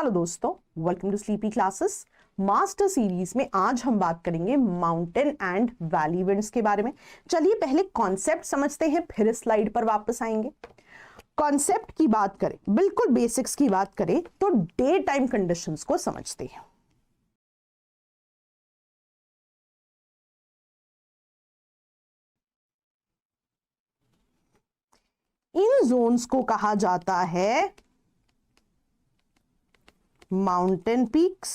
Hello दोस्तों, welcome to sleepy classes. Master series में आज हम बात करेंगे माउंटेन एंड वैली विंड्स के बारे में। चलिए पहले कॉन्सेप्ट समझते हैं, फिर स्लाइड पर वापस आएंगे। कॉन्सेप्ट की बात करें, बिल्कुल बेसिक्स की बात करें तो डे टाइम कंडीशंस को समझते हैं। इन जोन्स को कहा जाता है माउंटेन पीक्स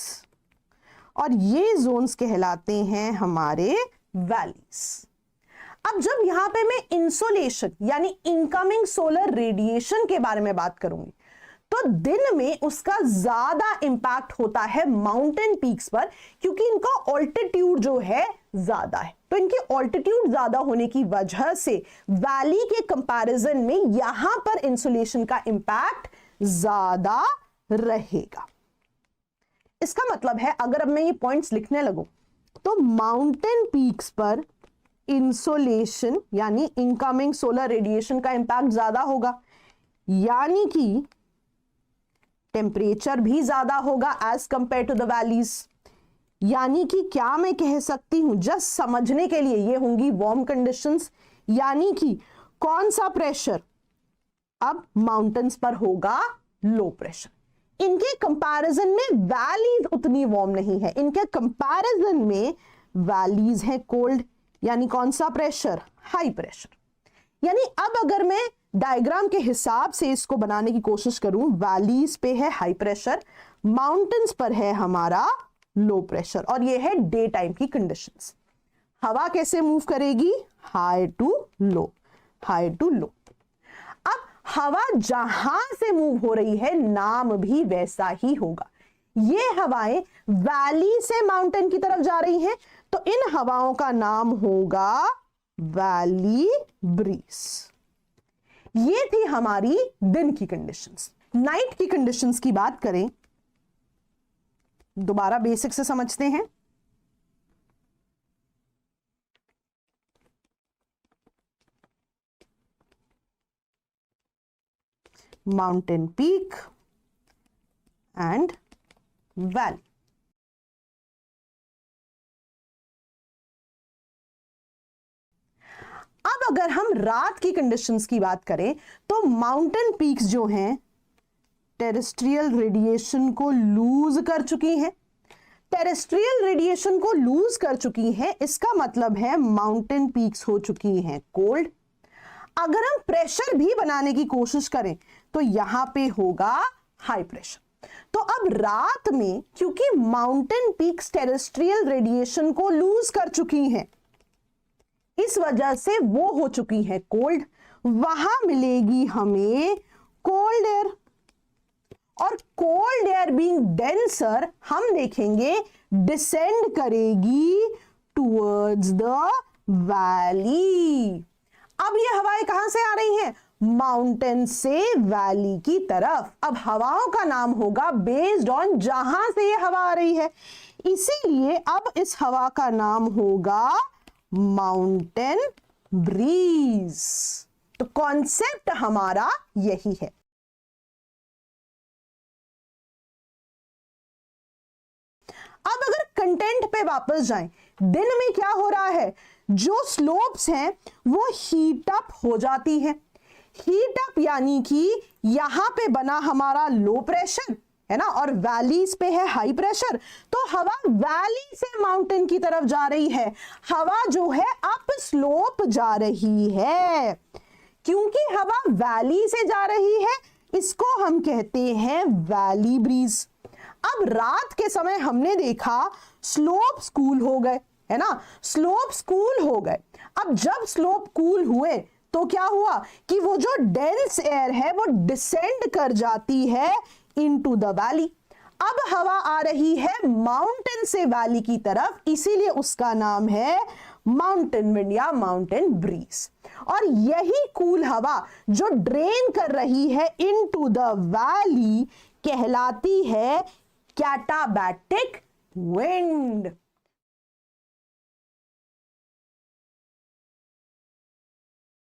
और ये जोन्स कहलाते हैं हमारे वैलीज। अब जब यहां पे मैं इंसोलेशन यानी इनकमिंग सोलर रेडिएशन के बारे में बात करूंगी तो दिन में उसका ज्यादा इंपैक्ट होता है माउंटेन पीक्स पर, क्योंकि इनका ऑल्टीट्यूड जो है ज्यादा है। तो इनकी ऑल्टीट्यूड ज्यादा होने की वजह से वैली के कंपैरिजन में यहां पर इंसोलेशन का इंपैक्ट ज्यादा रहेगा। इसका मतलब है अगर अब मैं ये पॉइंट्स लिखने लगूं तो माउंटेन पीक्स पर इंसोलेशन यानी इनकमिंग सोलर रेडिएशन का इंपैक्ट ज्यादा होगा, यानी कि टेम्परेचर भी ज्यादा होगा as compared to the valleys. यानी कि क्या मैं कह सकती हूं, जस्ट समझने के लिए, ये होंगी वार्म कंडीशंस, यानी कि कौन सा प्रेशर अब माउंटेन्स पर होगा, लो प्रेशर। इनके कंपैरिजन में वैलीज उतनी वार्म नहीं है, इनके कंपैरिजन में वैलीज है कोल्ड, यानी कौन सा प्रेशर, हाई प्रेशर। यानी अब अगर मैं डायग्राम के हिसाब से इसको बनाने की कोशिश करूं, वैलीज पे है हाई प्रेशर, माउंटेन्स पर है हमारा लो प्रेशर, और ये है डे टाइम की कंडीशंस। हवा कैसे मूव करेगी, high to low, high to low. अब हवा जहां से मूव हो रही है नाम भी वैसा ही होगा। ये हवाएं वैली से माउंटेन की तरफ जा रही हैं तो इन हवाओं का नाम होगा वैली ब्रीज। ये थी हमारी दिन की कंडीशंस। नाइट की कंडीशंस की बात करें, दोबारा बेसिक से समझते हैं। Mountain peak and valley. अब अगर हम रात की कंडीशंस की बात करें तो माउंटेन पीक्स जो हैं टेरेस्ट्रियल रेडिएशन को लूज कर चुकी हैं। टेरेस्ट्रियल रेडिएशन को लूज कर चुकी हैं, इसका मतलब है माउंटेन पीक्स हो चुकी हैं कोल्ड। अगर हम प्रेशर भी बनाने की कोशिश करें तो यहां पे होगा हाई प्रेशर। तो अब रात में क्योंकि माउंटेन पीक्स टेरेस्ट्रियल रेडिएशन को लूज कर चुकी हैं, इस वजह से वो हो चुकी है कोल्ड, वहां मिलेगी हमें कोल्ड एयर, और कोल्ड एयर बीइंग डेंसर हम देखेंगे डिसेंड करेगी टुवर्ड्स द वैली। अब ये हवाएं कहां से आ रही हैं, माउंटेन से वैली की तरफ। अब हवाओं का नाम होगा बेस्ड ऑन जहां से ये हवा आ रही है, इसीलिए अब इस हवा का नाम होगा माउंटेन ब्रीज। तो कॉन्सेप्ट हमारा यही है। अब अगर कंटेंट पे वापस जाएं, दिन में क्या हो रहा है, जो स्लोप्स हैं वो हीट अप हो जाती हैं। हीट अप यानी कि यहां पे बना हमारा लो प्रेशर है ना, और वैलीज पे है हाई प्रेशर, तो हवा वैली से माउंटेन की तरफ जा रही है। हवा जो है अप स्लोप जा रही है। क्योंकि हवा वैली से जा रही है इसको हम कहते हैं वैली ब्रीज। अब रात के समय हमने देखा स्लोप्स कूल हो गए, है ना, स्लोप्स कूल हो गए। अब जब स्लोप कूल हुए तो क्या हुआ कि वो जो डेंस एयर है वो डिसेंड कर जाती है इनटू द वैली। अब हवा आ रही है माउंटेन से वैली की तरफ, इसीलिए उसका नाम है माउंटेन विंड या माउंटेन ब्रीज। और यही कूल हवा जो ड्रेन कर रही है इनटू द वैली कहलाती है कैटाबैटिक विंड।